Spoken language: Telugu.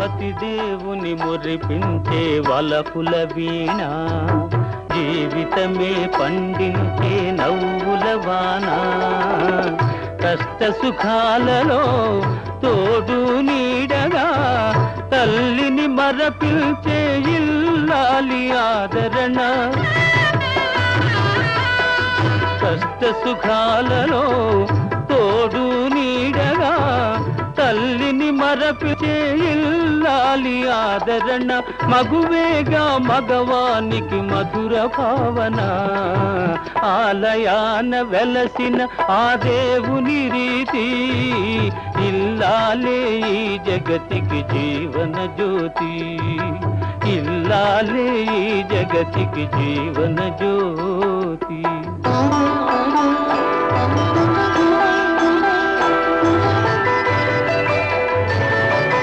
పతిదేవుని మురిపించే వలపుల వీణ, జీవితమే పండించే నవ్వుల వాన. కష్ట సుఖాలలో తోడు నీడగా తల్లిని మరపించే ఇల్లాలి ఆదరణ. కష్ట సుఖాలలో తోడు నీడగా తల్లిని మరపించే ఇల్లాలి ఆదరణ. మగువేగా మగవానికి మధుర భావన, ఆలయాన వెలసిన ఆ దేవుని రీతి. ఇల్లాలే ఈ జగతికి జీవన జ్యోతి, ఇల్లాలే ఈ జగతికి జీవన జ్యోతి.